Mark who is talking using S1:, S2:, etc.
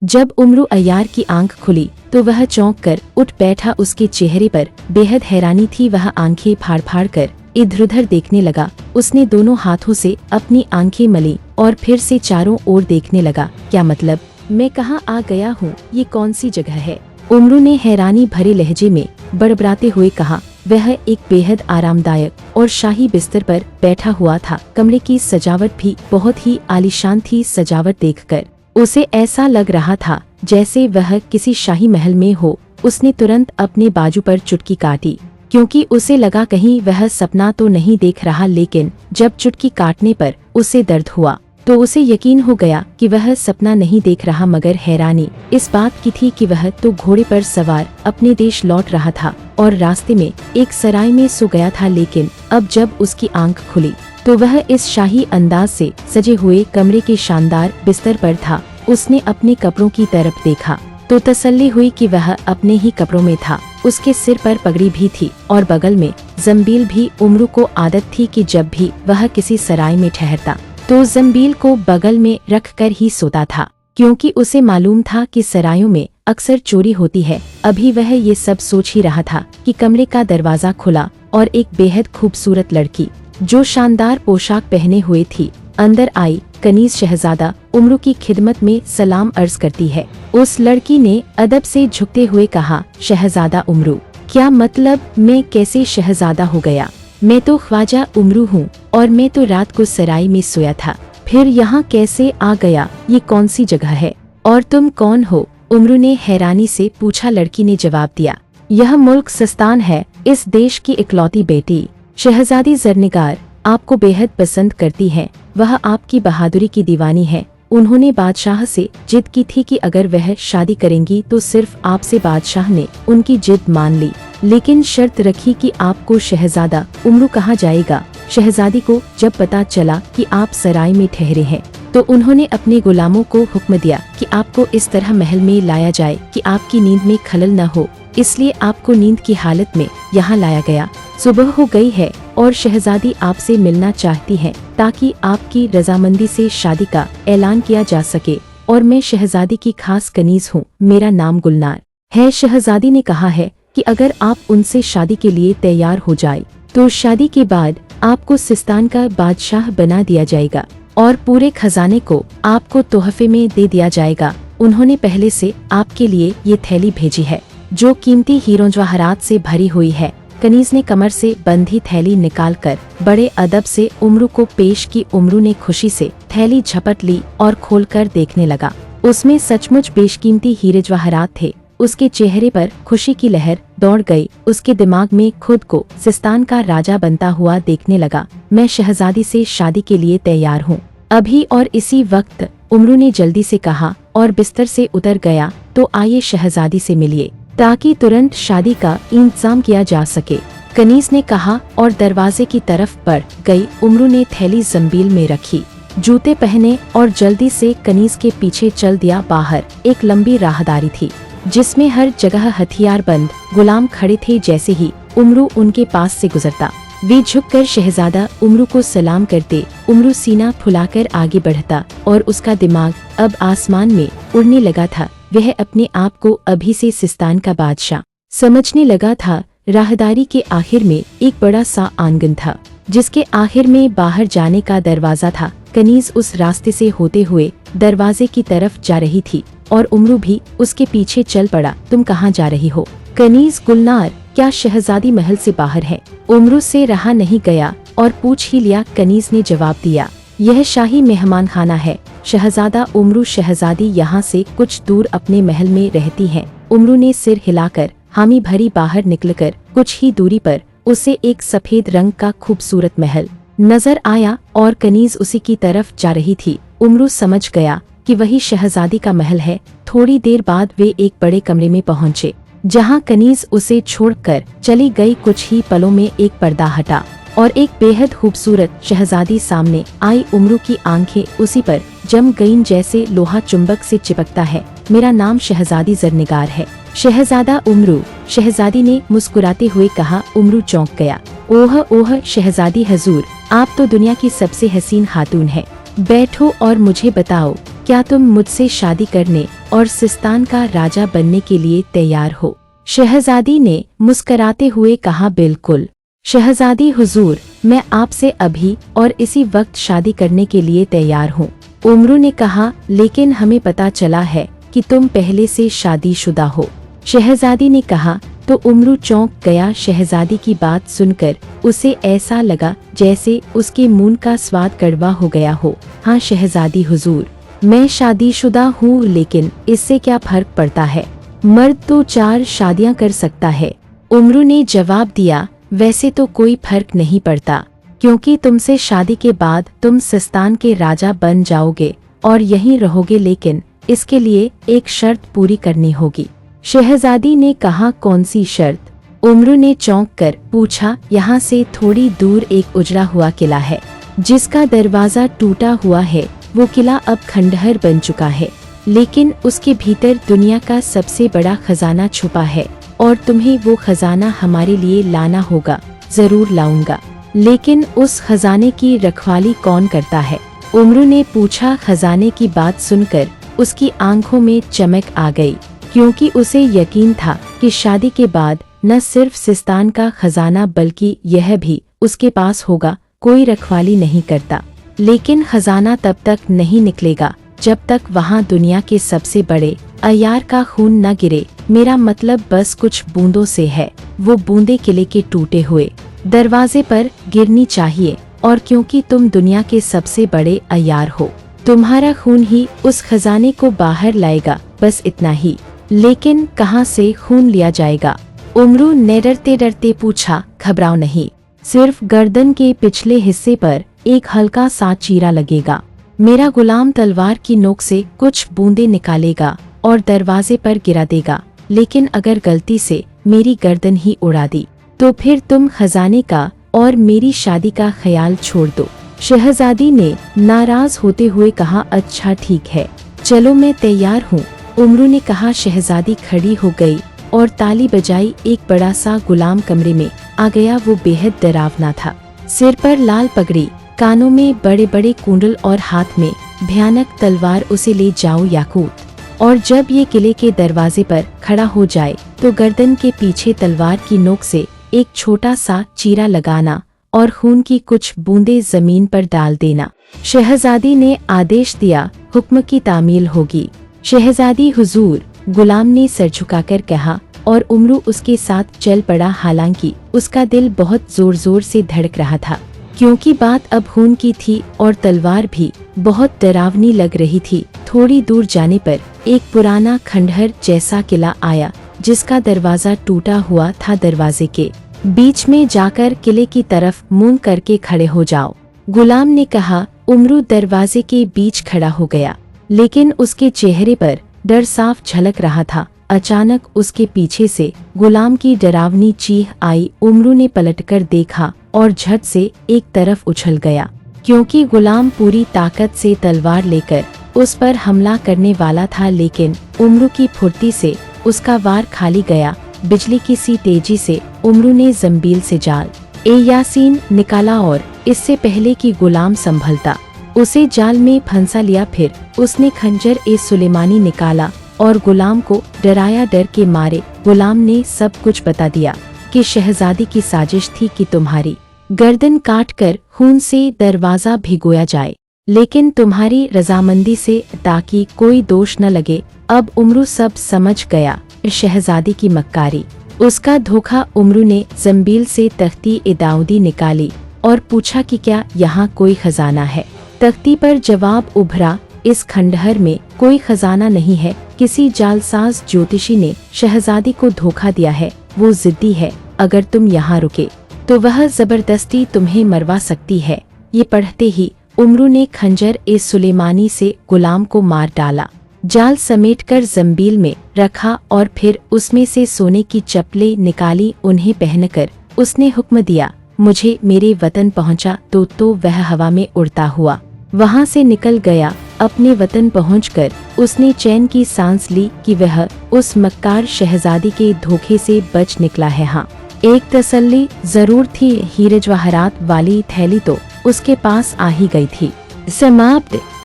S1: जब उमरू अय्यार की आंख खुली तो वह चौंक कर उठ बैठा। उसके चेहरे पर बेहद हैरानी थी। वह आंखें फाड़ फाड़ कर इधर उधर देखने लगा। उसने दोनों हाथों से अपनी आंखें मली और फिर से चारों ओर देखने लगा। क्या मतलब, मैं कहाँ आ गया हूँ? ये कौन सी जगह है? उमरू ने हैरानी भरे लहजे में बड़बड़ाते हुए कहा। वह एक बेहद आरामदायक और शाही बिस्तर पर बैठा हुआ था। कमरे की सजावट भी बहुत ही आलीशान थी। सजावट देखकर उसे ऐसा लग रहा था जैसे वह किसी शाही महल में हो। उसने तुरंत अपने बाजू पर चुटकी काटी, क्योंकि उसे लगा कहीं वह सपना तो नहीं देख रहा। लेकिन जब चुटकी काटने पर उसे दर्द हुआ तो उसे यकीन हो गया कि वह सपना नहीं देख रहा। मगर हैरानी इस बात की थी कि वह तो घोड़े पर सवार अपने देश लौट रहा था और रास्ते में एक सराय में सो गया था। लेकिन अब जब उसकी आंख खुली तो वह इस शाही अंदाज से सजे हुए कमरे के शानदार बिस्तर पर था। उसने अपने कपड़ों की तरफ देखा तो तसल्ली हुई कि वह अपने ही कपड़ों में था। उसके सिर पर पगड़ी भी थी और बगल में जंबील भी। उमरू को आदत थी कि जब भी वह किसी सराय में ठहरता तो जंबील को बगल में रखकर ही सोता था, क्योंकि उसे मालूम था कि सरायों में अक्सर चोरी होती है। अभी वह ये सब सोच ही रहा था कि कमरे का दरवाजा खुला और एक बेहद खूबसूरत लड़की जो शानदार पोशाक पहने हुए थी अंदर आई। कनीज शहजादा, उमरू की खिदमत में सलाम अर्ज करती है। उस लड़की ने अदब से झुकते हुए कहा, शहजादा उमरू? क्या मतलब, मैं कैसे शहजादा हो गया? मैं तो ख्वाजा उमरू हूँ और मैं तो रात को सराय में सोया था, फिर यहाँ कैसे आ गया? ये कौन सी जगह है और तुम कौन हो? उमरू ने हैरानी से पूछा। लड़की ने जवाब दिया, यह मुल्क सिस्तान है। इस देश की इकलौती बेटी शहजादी जरनिगार आपको बेहद पसंद करती है। वह आपकी बहादुरी की दीवानी है। उन्होंने बादशाह से जिद की थी कि अगर वह शादी करेंगी तो सिर्फ आपसे। बादशाह ने उनकी जिद मान ली, लेकिन शर्त रखी कि आपको शहजादा उमरू कहा जाएगा। शहजादी को जब पता चला कि आप सराय में ठहरे हैं तो उन्होंने अपने गुलामों को हुक्म दिया कि आपको इस तरह महल में लाया जाए कि आपकी नींद में खलल न हो। इसलिए आपको नींद की हालत में यहाँ लाया गया। सुबह हो गई है और शहजादी आपसे मिलना चाहती है ताकि आपकी रजामंदी से शादी का ऐलान किया जा सके। और मैं शहजादी की खास कनीज हूँ। मेरा नाम गुलनार है। शहजादी ने कहा है कि अगर आप उनसे शादी के लिए तैयार हो जाए तो शादी के बाद आपको सिस्तान का बादशाह बना दिया जाएगा और पूरे खजाने को आपको तोहफे में दे दिया जाएगा। उन्होंने पहले से आपके लिए ये थैली भेजी है जो कीमती हीरों जवाहरात से भरी हुई है। कनीज ने कमर से बंधी थैली निकालकर बड़े अदब से उमरू को पेश की। उमरू ने खुशी से थैली झपट ली और खोलकर देखने लगा। उसमें सचमुच बेशकीमती हीरे जवाहरात थे। उसके चेहरे पर खुशी की लहर दौड़ गई। उसके दिमाग में खुद को सिस्तान का राजा बनता हुआ देखने लगा। मैं शहजादी से शादी के लिए तैयार हूँ, अभी और इसी वक्त, उमरू ने जल्दी से कहा और बिस्तर से उतर गया। तो आइए शहजादी से मिलिए ताकि तुरंत शादी का इंतजाम किया जा सके, कनीज ने कहा और दरवाजे की तरफ बढ़ गई। उमरू ने थैली जंबील में रखी, जूते पहने और जल्दी से कनीज के पीछे चल दिया। बाहर एक लंबी राहदारी थी जिसमें हर जगह हथियारबंद गुलाम खड़े थे। जैसे ही उमरू उनके पास से गुजरता वे झुककर शहजादा उमरू को सलाम करते। उमरू सीना फुलाकर आगे बढ़ता और उसका दिमाग अब आसमान में उड़ने लगा था। वह अपने आप को अभी से सिस्तान का बादशाह समझने लगा था। राहदारी के आखिर में एक बड़ा सा आंगन था जिसके आखिर में बाहर जाने का दरवाजा था। कनीज उस रास्ते से होते हुए दरवाजे की तरफ जा रही थी और उमरू भी उसके पीछे चल पड़ा। तुम कहाँ जा रही हो? कनीज, गुलनार, क्या शहजादी महल से बाहर है? उमरू से रहा नहीं गया और पूछ ही लिया। कनीज ने जवाब दिया, यह शाही मेहमान खाना है शहजादा उमरू। शहजादी यहाँ से कुछ दूर अपने महल में रहती है। उमरू ने सिर हिलाकर हामी भरी। बाहर निकलकर कुछ ही दूरी पर उसे एक सफेद रंग का खूबसूरत महल नजर आया और कनीज उसी की तरफ जा रही थी। उमरू समझ गया कि वही शहजादी का महल है। थोड़ी देर बाद वे एक बड़े कमरे में पहुँचे जहाँ कनीज उसे छोड़कर चली गई। कुछ ही पलों में एक पर्दा हटा और एक बेहद खूबसूरत शहजादी सामने आई। उमरू की आंखें उसी पर जम गईं जैसे लोहा चुंबक से चिपकता है। मेरा नाम शहजादी जरनिगार है। शहजादा उमरू, शहजादी ने मुस्कुराते हुए कहा। उमरू चौंक गया। ओह ओह शहजादी हजूर, आप तो दुनिया की सबसे हसीन खातून है। बैठो और मुझे बताओ क्या तुम मुझसे शादी करने और सिस्तान का राजा बनने के लिए तैयार हो? शहजादी ने मुस्कराते हुए कहा, बिल्कुल शहजादी हुजूर, मैं आपसे अभी और इसी वक्त शादी करने के लिए तैयार हूँ। उमरू ने कहा, लेकिन हमें पता चला है कि तुम पहले से शादीशुदा हो। शहजादी ने कहा तो उमरू चौंक गया। शहजादी की बात सुनकर उसे ऐसा लगा जैसे उसके मुंह का स्वाद कड़वा हो गया हो। हाँ शहजादी हुजूर, मैं शादीशुदा हूँ, लेकिन इससे क्या फर्क पड़ता है? मर्द तो 4 शादियाँ कर सकता है। उमरू ने जवाब दिया, वैसे तो कोई फर्क नहीं पड़ता, क्योंकि तुमसे शादी के बाद तुम सिस्तान के राजा बन जाओगे और यहीं रहोगे, लेकिन इसके लिए एक शर्त पूरी करनी होगी। शहजादी ने कहा, कौन सी शर्त? उमरू ने चौंक कर पूछा। यहाँ से थोड़ी दूर एक उजड़ा हुआ किला है, जिसका दरवाजा टूटा हुआ है। वो किला अब खंडहर बन चुका है, लेकिन उसके भीतर दुनिया का सबसे बड़ा खजाना छुपा है और तुम्हें वो खजाना हमारे लिए लाना होगा। जरूर लाऊंगा, लेकिन उस खजाने की रखवाली कौन करता है? उमरू ने पूछा। खजाने की बात सुनकर उसकी आंखों में चमक आ गई, क्योंकि उसे यकीन था कि शादी के बाद न सिर्फ सिस्तान का खजाना बल्कि यह भी उसके पास होगा। कोई रखवाली नहीं करता, लेकिन खजाना तब तक नहीं निकलेगा जब तक वहाँ दुनिया के सबसे बड़े अय्यार का खून न गिरे। मेरा मतलब बस कुछ बूंदों से है। वो बूंदे किले के टूटे हुए दरवाजे पर गिरनी चाहिए, और क्योंकि तुम दुनिया के सबसे बड़े अय्यार हो, तुम्हारा खून ही उस खजाने को बाहर लाएगा। बस इतना ही। लेकिन कहाँ से खून लिया जाएगा? उमरू ने डरते डरते पूछा। घबराओ नहीं, सिर्फ गर्दन के पिछले हिस्से पर एक हल्का सा चीरा लगेगा। मेरा गुलाम तलवार की नोक से कुछ बूंदे निकालेगा और दरवाजे पर गिरा देगा, लेकिन अगर गलती से मेरी गर्दन ही उड़ा दी तो फिर तुम खजाने का और मेरी शादी का ख्याल छोड़ दो। शहजादी ने नाराज होते हुए कहा, अच्छा ठीक है, चलो मैं तैयार हूँ। उमरू ने कहा। शहजादी खड़ी हो गई और ताली बजाई। एक बड़ा सा गुलाम कमरे में आ गया। वो बेहद डरावना था। सिर पर लाल पगड़ी, कानों में बड़े बड़े कुंडल और हाथ में भयानक तलवार। उसे ले जाओ याकूत। और जब ये किले के दरवाजे पर खड़ा हो जाए तो गर्दन के पीछे तलवार की नोक से एक छोटा सा चीरा लगाना और खून की कुछ बूंदें जमीन पर डाल देना। शहजादी ने आदेश दिया, हुक्म की तामील होगी। शहजादी हुजूर, गुलाम ने सर झुकाकर कहा, और उमरू उसके साथ चल पड़ा। हालांकि उसका दिल बहुत जोर जोर से धड़क रहा था, क्योंकि बात अब खून की थी और तलवार भी बहुत डरावनी लग रही थी। थोड़ी दूर जाने पर एक पुराना खंडहर जैसा किला आया, जिसका दरवाजा टूटा हुआ था। दरवाजे के बीच में जाकर किले की तरफ मुंह करके खड़े हो जाओ, गुलाम ने कहा। उमरू दरवाजे के बीच खड़ा हो गया, लेकिन उसके चेहरे पर डर साफ झलक रहा था। अचानक उसके पीछे से गुलाम की डरावनी चीख आई। उमरू ने पलटकर देखा और झट से एक तरफ उछल गया, क्योंकि गुलाम पूरी ताकत से तलवार लेकर उस पर हमला करने वाला था। लेकिन उमरू की फुर्ती से उसका वार खाली गया। बिजली की सी तेजी से उमरू ने जंबील से जाल ए यासीन निकाला और इससे पहले कि गुलाम संभलता उसे जाल में फंसा लिया। फिर उसने खंजर ए सुलेमानी निकाला और गुलाम को डराया। डर के मारे गुलाम ने सब कुछ बता दिया कि शहजादी की साजिश थी कि तुम्हारी गर्दन काटकर खून से दरवाजा भिगोया जाए, लेकिन तुम्हारी रजामंदी से, ताकि कोई दोष न लगे। अब उमरू सब समझ गया, शहजादी की मक्कारी, उसका धोखा। उमरू ने जंबील से तख्ती ए दाऊदी निकाली और पूछा कि क्या यहाँ कोई खजाना है? तख्ती पर जवाब उभरा, इस खंडहर में कोई खजाना नहीं है। किसी जालसाज ज्योतिषी ने शहजादी को धोखा दिया है। वो जिद्दी है, अगर तुम यहाँ रुके तो वह जबरदस्ती तुम्हें मरवा सकती है। ये पढ़ते ही उमरू ने खंजर ए सुलेमानी से गुलाम को मार डाला, जाल समेटकर जंबील में रखा और फिर उसमें से सोने की चप्पलें निकाली। उन्हें पहनकर उसने हुक्म दिया, मुझे मेरे वतन पहुंचा तो वह हवा में उड़ता हुआ वहां से निकल गया। अपने वतन पहुंचकर उसने चैन की सांस ली कि वह उस मक्कार शहजादी के धोखे से बच निकला है। हाँ, एक तसल्ली जरूर थी, हीरे जवाहरात वाली थैली तो उसके पास आ ही गई थी। समाप्त।